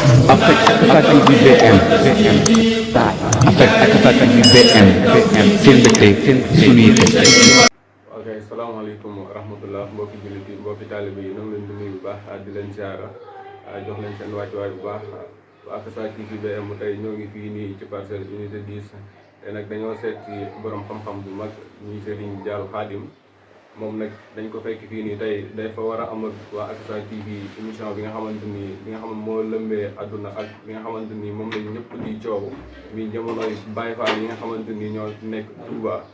Affect Akasa TV BM Affect Akasa TV BM seen mbégte seen suñu yite. ok salaamaaleykum wa rahmatullah mbokki jullit yi mbokki taalibe yi ñoo ngi leen di nuyu bu baax di leen ziara jox leen seen wàccuwaay bu baax waa Akasa TV BM tey ñoo ngi fii nii ci Parcelles unité 10 te nag dañoo seet ci borom xam-xam bu mag ñuy Serigne Dial Khadim moom nag dañ ko fekk fii nii tey day fa war a am ak waa Akasa TV émission bi nga xamante ni bi nga xam moo lëmbee àdduna ak li nga xamante ni moom lañ ñëpp di coow mi jamonoy Baye Fall yi nga xamante ni ñoo nekk Touba.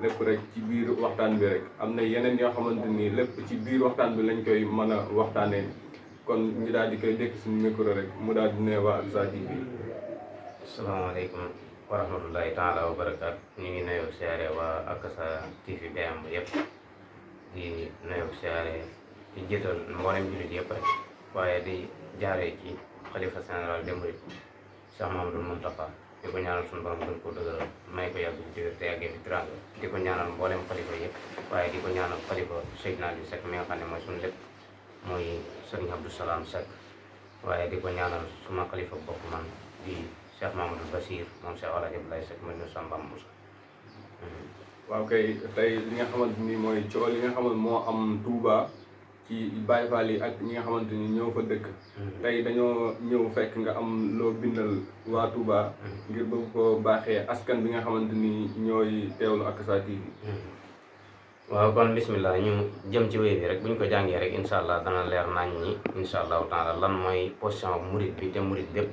lépp rek ci biir waxtaan bi rek am na yeneen yoo xamante ni lépp ci biir waxtaan bi lañ koy mën a waxtaanee kon ñu daal di koy dékk suñu micro rek mu daal di ne waa Akasa TV. asalaamaaleykum wa rahmatullahi taala wa barakaatu. ñu ngi nuyoo siyaare waa Akasa TV BM yëpp di nuyoo siyaare di jiital mboolem jullit yëpp rek waaye di jaaree ci xalifa général des mourides Cheikh Mamadou Mountakha di ko ñaanal suñu borom gën koo dëgëral may ko yàgg ci te yàggee fi tiraanga di ko ñaanal mboolem xalifa yëpp waaye di ko ñaanal xalifa Seydina Ali Seck mi nga xam ne mooy suñu lépp mooy Serigne Abdou Salam Seck waaye di ko ñaanal suma xalifa bopp man di Cheikh Mamadou Bassir moom Cheikh Alaaji Abdoulaye Seck mooy nu Samba Moussa. waaw kay tey li nga xamante ni mooy coow li nga xamante moo am Touba ci Baye Fall yi ak ñi nga xamante ni ñoo fa dëkk. tey dañoo ñëw fekk nga am loo bindal waa Touba. ngir bëgg ko baaxee askan bi nga xamante ni ñooy teewlu Akasa TV. waaw kon bismillah ñu jëm ci wéy bi rek bu ñu ko jàngee rek incha allah dana leer nañ ñi incha allahu taala lan mooy position murid bi te murid bépp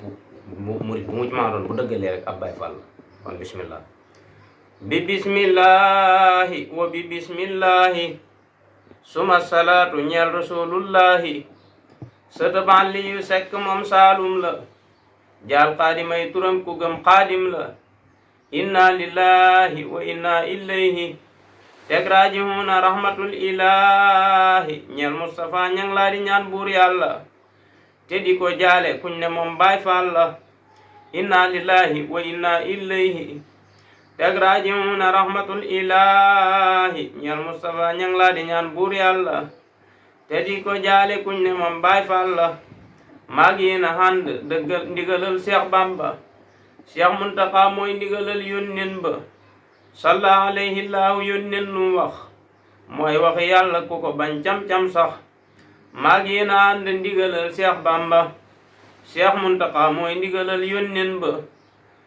murid bu mu ci maa doon bu dëggalee rek ab Baye Fall la kon bismillah bi bismillahi wa bi bismillahi suma salaatu ñeel rasulullahi sëtëban li yu sekk moom saalum la jaal xaadimay turam ku gëm xaadim la inna lillahi wa inna ilayhi teg rajihuuna rahmatul ilahi ñeel Mustafa ñang laa di ñaan buur yàlla te di ko jaale kuñ ne moom Baay Faal la inna lillahi wa inna ilayhi teg rajihuuna rahmatul ilahi ñeel Mustafa ñang laa di ñaan buur yàlla te di ko jaale kuñ ne moom Baay Faal la maag yéen a ànd dëggal ndigalal Cheikh Bamba Cheikh Muntaxa mooy ndigalal yónneen ba salla alayhi laahu yónneen lu wax mooy wax yàlla ku ko bañ cam-cam sax maag yéen a ànd ndigalal Cheikh Bamba Cheikh Muntaxa mooy ndigalal yónneen ba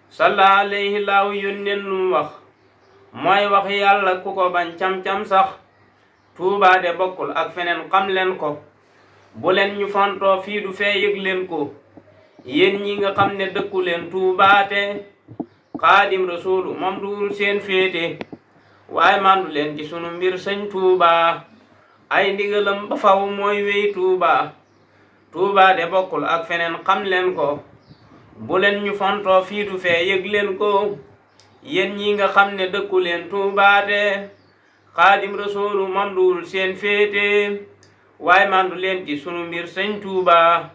salla alayhi laahu yónneen lu wax mooy wax yàlla ku ko bañ cam-cam sax Tuubaa de bokkul ak feneen xam leen ko bu leen ñu fantoo fii du fee yëg leen ko yéen ñi nga xam ne dëkku leen Tuubaa te Xaadim Rasuulu moom duul seen féete waaye mandu leen ci sunu mbir sëñ Tuubaa ay ndigalam ba faw mooy wéy Tuubaa Tuubaa de bokkul ak feneen xam leen ko bu leen ñu fantoo fii du fee yëg leen ko yéen ñi nga xam ne dëkku leen Tuubaa te Xaadim Rasuulu moom duul seen féete waaye mandu leen ci sunu mbir sëñ Tuubaa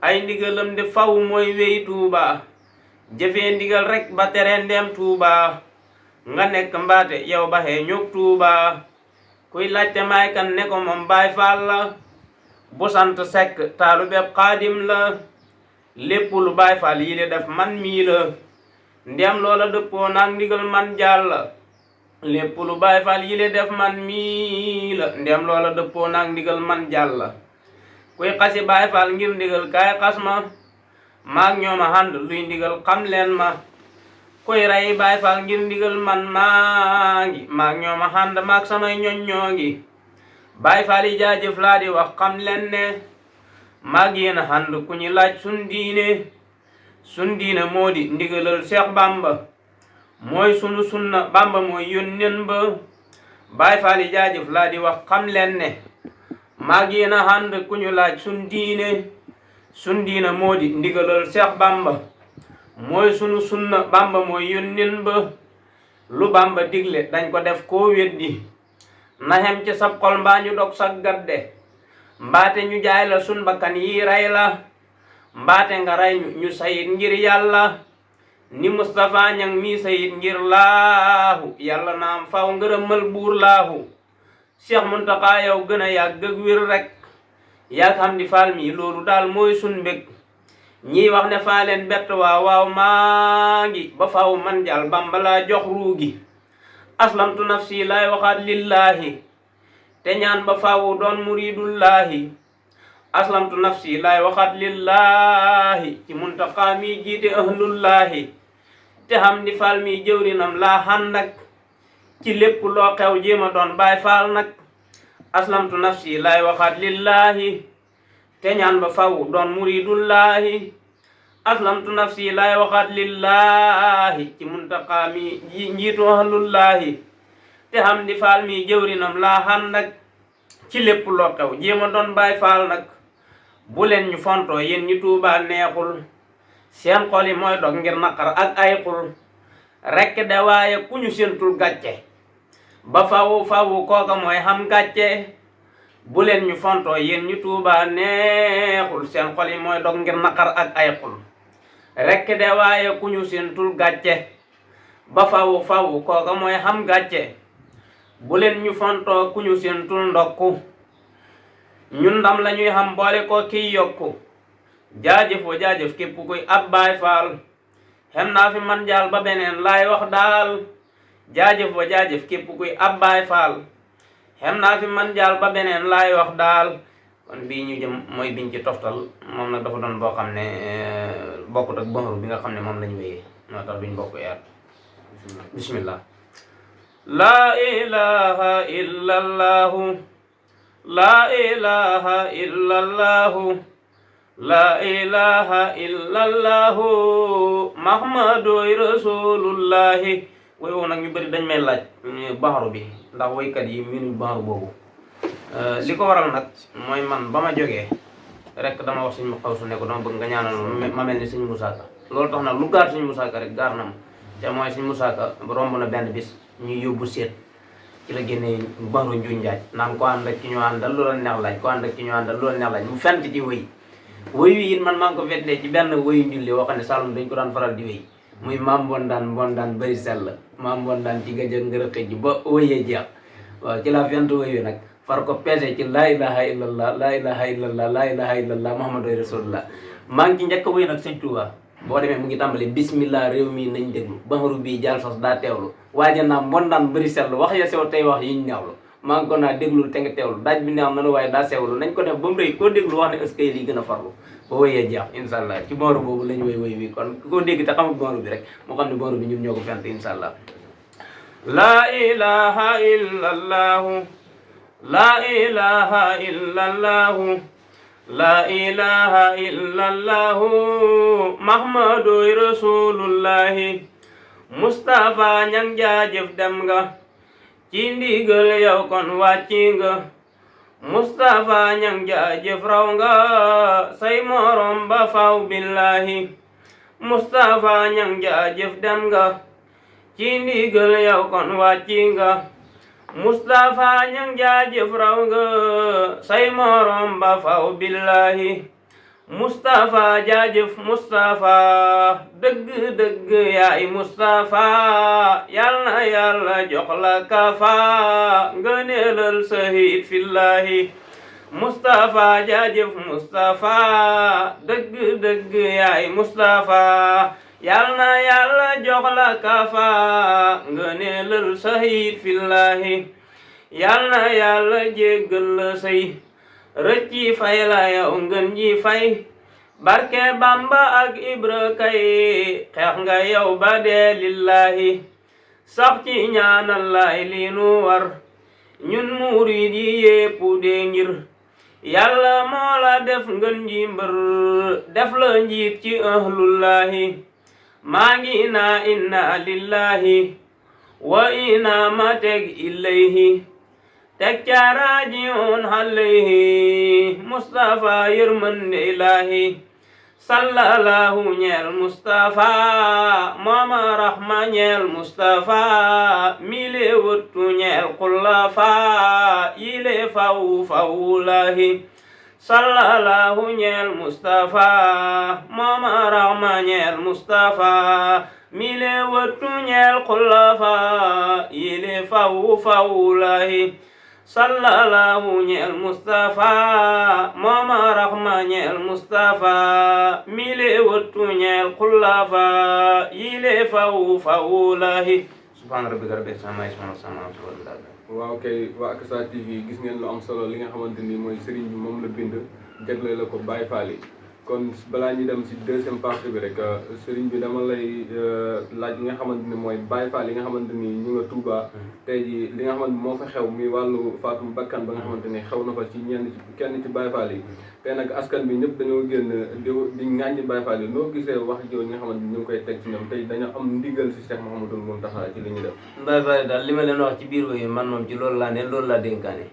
ay ndigalam de faw mooy wéy Tuubaa jëfee ndigal rek ba tere ndeem Tuubaa nga nekk mbaate yow baxee ñoog Tuubaa kuy laajte may kan ne ko moom Baay Faal la bu sant Sekk taalubeb Xaadim la lépp lu Baay Faal yi le def man mii la ndeem loola dëppoo naag ndigal man Jaal la lépp lu Baay Faal yi le def man mii la ndeem loola dëppoo naag ndigal man Jaal la kuy xasi Baay Faal ngir ndigal kaay xas ma maag ñooma ànd luy ndigal xam leen ma kuy rey Baay Faal ngir ndigal man maa ngi maag ñooma ànd maag samay ñoñ ñoo ngi Baay Faal yi jaajëf laa di wax xam leen ne maag yéen a ànd ku ñu laaj sun diine moo di ndigalal Seex Bamba mooy sunu sunna Bamba mooy yónneen ba Baay Faal yi jaajëf laa di wax xam leen ne maag yéen a ànd ku ñu laaj sun diine moo di ndigalal Seex Bamba mooy sunu sunna Bamba mooy yónneen ba lu Bamba digle dañ ko def koo weddi naxem ci sab xol mbaa ñu dog sa gadde mbaate ñu jaay la sun bakkan yi rey la mbaate nga rey ñu sayit ngir yàlla ni Mustafa ñang mi sayit ngir laahu yàlla naam faw ngërëmal buur laahu Cheikh Muntaxa yow gën a yàgg ak wér rek yaa xam di faal mi loolu daal mooy sun mbég ñii wax ne faa leen bett waaw maa ngi ba faw man jàll Bamba laa jox ruugi aslamtu nafsi laay waxaat lillahi te ñaan ba faw doon muridullahi aslamtu nafsi laay waxaat lillahi ci Muntaqa mi jiite ahlullahi te xam di faal mi jëwrinam laa xàndak ci lépp loo xew jéema doon baay faal nag aslamtu nafsi laay waxaat lillahi te ñaan ba faw doon muridullahi aslamtu nafsi laay waxaat lillahi ci Muntaqa mi njiitu ahlullahi te xam di faal mi jëwrinam laa xàndak ci lépp loo xew jéema doon baay faal nag bu leen ñu fontoo yéen ñi Tuubaa neexul seen xol yi mooy dog ngir naqar ak ay xul rekk de waaye ku ñu séentul gàcce ba fawu kooka mooy xam gàcce bu leen ñu fontoo yéen ñi Tuubaa neexul seen xol yi mooy dog ngir naqar ak ay xul rekk de waaye ku ñu séentul gàcce ba fawu kooka mooy xam gàcce bu leen ñu fontoo ku ñu séentul ndokku ñun ndam la ñuy xam boole ko kiy yokku jaajëf képp kuy ab baay faal xem naa fi man jaal ba beneen laay wax daal jaajëf képp kuy ab baay faal xem naa fi man jaal ba beneen laay wax daal kon bii ñu jëm mooy biñ ci toftal moom nag dafa doon boo xam ne bokkut ak bëxru bi nga xam ne moom lañu wéyee moo tax duñ bokk yaat bismillah laa ilaha illallahu la ilaha illallahu la ilaha illallahu muhammadoy rasulullahi woy woo nag ñu bëri dañ may laaj baxaru bi ndax woykat yi miinuñ baxaru boobu li ko waral nag mooy man ba ma jógee rek dama wax suñ mu xaw su ne ko dama bëgg nga ñaanal ma mel ni suñ Musaa Ka loolu tax na lu gaar suñ Musaa Ka rek gaar na ma te mooy suñ Musaa Ka romb na benn bis ñuy yóbbu seet ci la génnee baxaru njuñ njaaj naan ko ànd ak ki ñu àndal loola neex laaj ko ànd ak ki ñu àndal loola neex laaj mu fent ci wëy wi it man maa ngi ko feddee ci benn wëyu njulli woo xam ne Saalum dañ ko daan faral di wéy muy maam mbondaan bëri sell maam mbondaan ci gëjë ngër xëj ba wëyee jeex waaw ci la fent wëy wi nag far ko peese ci laa ilaha illallah laa ilaha illallah laa ilaha illallah muhammadoy rasulullah maa ngi ci njëkk a wëy nag sëñ Tuuba boo demee mu ngi tàmbali bismillah réew mi nañ déglu baxaru bii jàll sos daa teewlu waaja naa mbondaan bëri sell wax ya sew tey wax yiñ ñaawlu maa ngi ko naa déglul te nga teewlu daaj bi neex na nu waaye daa sewlu nañ ko def ba mu rëy koo déglu wax ne ëskay lii gën a farlu ba wëyee jeex insha allah ci baxaru boobu lañu wëy wi kon ku ko dégg te xamul baxaru bi rek moo xam ne baxaru bi ñun ñoo ko fent insha allah laa ilaha illallahu laa ilaha illallahu laa ilaha illallahu muhammadoy rasulullahi Mustafa ñang jaajëf dem nga ci ndigal yow kon wàcci nga Mustafa ñang jaajëf raw nga say morom ba faw billahi Mustafa ñang jaajëf dem nga ci ndigal yow kon wàcci nga Mustafa ñang jaajëf raw nga say morom ba faw billahi Mustafa jaajëf Mustafa dëgg yaay Mustafa yal na yàlla jox la kafa nga neelal sahid fillahi Mustafa jaajëf Mustafa dëgg yaay Mustafa yal na yàlla jox la kafa nga neelal sahid fillahi yal na yàlla jéggal la say rëcci fay la yow ngën ji fay barke Bamba ak Ibra kay xeex nga yow ba dee lillahi sax ci ñaanal lay li nu war ñun murid yi yépp dee ngir yàlla moo la def ngën ji mbër def la njiit ci ahlullahi maa ngi naa inna lillahi wa inna ma teg ilayhi teg ca raajiun alayhi Mustafa yërmande ilahi sallallahu ñeel Mustafa mooma rahma ñeel Mustafa mile wëttu ñeel xullafa yile faw lahi sallallahu ñeel Mustafa mooma rahma ñeel Mustafa mile wëttu ñeel xullafa yile faw lahi sallallahu ñeel Mustafa mooma raxma ñeel Mustafa mile wattu ñeel xullafa yile fawu lahi subhaana rabbika rabbil izzati ammaa yasifuun waaw kay waa Akasa TV gis ngeen lu am solo li nga xamante ni mooy sëriñ bi moom la bind jagle la ko Baye Fall yi kon balaa ñu dem si deuxième partie bi rek sëriñ bi dama lay laaj li nga xamante ni mooy Baye Fall yi nga xamante ni ñu nga Touba tey ji li nga xamante moo fa xew muy wàllu faatum bakkan ba nga xamante ni xew na fa ci kenn ci Baye Fall yi te nag askan bi ñëpp dañoo génn di ŋàññi Baye Fall yi noo gisee wax jooju nga xamante ni ñu ngi koy teg ci ñoom tey dañoo am ndigal si Cheikh Mouhamadoul Mountakha ci li ñu def. Baye Fall daal li ma leen wax ci biir wooyu man moom ci loolu laa ne loolu laa dénkaane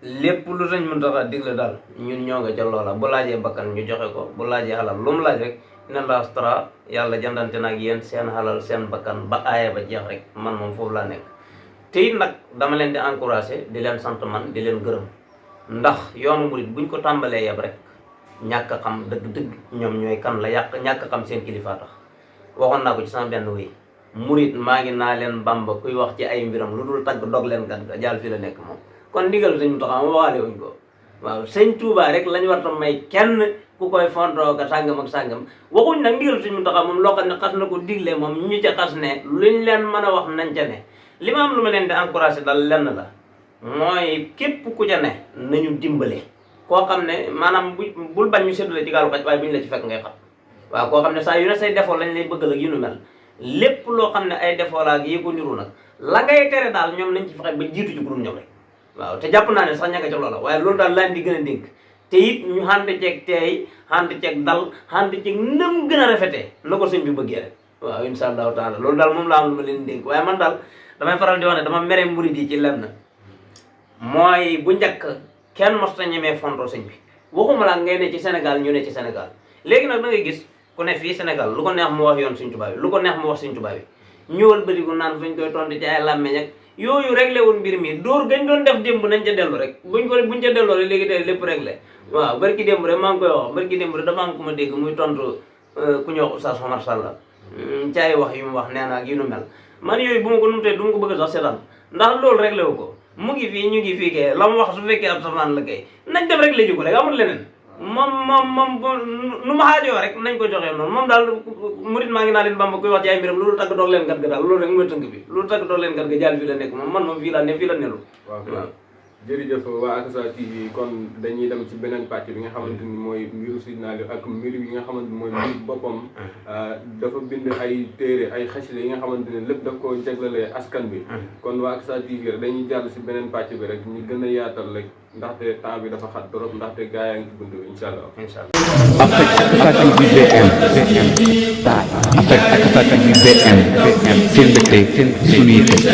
lépp lu Sëñ Mountakha digle daal ñun ñoo nga ca loola bu laajee bakkan ñu joxe ko bu laajee xalal lu mu laaj rek inna Allaha astara yàlla jëndante nag yéen seen xalal seen bakkan ba aaya ba jeex rek man moom foofu laa nekk te it nag dama leen di encouragé di leen sant man di leen gërëm ndax yoonu murit buñ ko tàmbalee yeb rek ñàkk a xam dëgg-dëgg ñoom ñooy kan la ñàkk a xam seen kilifa tax waxoon naa ko ci sama benn wéy murit maa ngi naa leen Bamba kuy wax ci ay mbiram lu dul tagg dog leen gan ga jaal fi la nekk moom kon ndigal Sëñ Mountakha ma waxaale wuñ ko waaw Sëñ Touba rek lañ war ta may kenn ku koy fondoo ka sàngam ak sàngam waxuñ nag ndigal Sëñ Mountakha moom loo xam ne xas na ko digle moom ñu ca xas ne luñ leen mën a wax nañ ca ne li ma am lu ma leen di encouragé dal lenn la mooy képp ku ca ne nañu dimbale koo xam ne maanaam bul bañ ñu séddale ci gaalu xaj waaye bu ñu la ci fekk ngay xam waaw koo xam ne saa yu ne say defoo lañ lay bëggal ak yu nu mel lépp loo xam ne ay defoo la ak yi ko niru nag la ngay tere daal ñoom nañ ci fexe ba jiitu ci groupe ñoom rek waaw te jàpp naa ne sax ña nga ca loola waaye loolu daal laan di gën a dénk te it ñu ànd ceeg teey ànd ceeg dal ànd ceeg nam gën a rafetee na ko sëñ bi bëggee rek waaw insha allahu taala loolu daal moom laa am lu ma leen dénk waaye man daal damay faral di wax ne dama mere murid yi ci lenn mooy bu njëkk kenn mos ta ñemee fonto sëñ bi waxuma laa ngay ne ci Sénégal ñu ne ci Sénégal léegi nag da ngay gis ku ne fii Sénégal lu ko neex mu wax yoon Sëñ Tuubaa bi lu ko neex mu wax Sëñ Tuubaa bi ñëwal bërigu naan fañ koy tontu ci ay làmmeñ ak yooyu réglé woon mbir mi dóor gañ doon def démb nañ ca dellu rek buñ ca delloo rek léegi tey lépp réglé waaw barki démb rek maa ngi koy wax barki démb rek dafa am ku ma dégg muy tontu ku ñuy wax Oustaz Omar Sall ci ay wax yu mu wax nee na ak yu nu mel man yooyu bu ma ko numtee du ma ko bëgg sax seetaan ndax loolu réglé wu ko mu ngi fii ñu ngi fii kay la mu wax su fekkee ab safaan la kay nañ dem rek la jóg rek amul leneen moom nu ma xaajoo rek nañ ko joxee noonu moom daal murit maa ngi naa leen Bamba koy wax ci ay mbiram loolu tagg doog leen gat ga daal loolu rek mooy tënk bi loolu tagg doog leen gat ga jaal fii la nekk moom man moom fii la ne fii la nelu waaw jërëjëf waa Akasa TV kon dañuy dem ci beneen pàcc bi nga xamante ni mooy mbiru Sidna Aliou ak mbir yi nga xamante ni mooy mbir boppam dafa bind ay téere ay xasida yi nga xamante ne lépp daf ko jaglalee askan bi kon waa Akasa TV rek dañuy jàll si beneen pàcc bi rek ñu gën a yaatal rek ndaxte temps bi dafa xat trop ndaxte gaa yaa ngi ci bunt bi incha allah. Avec Akasa TV BM avec Akasa TV BM seen mbégte seen suñu yitte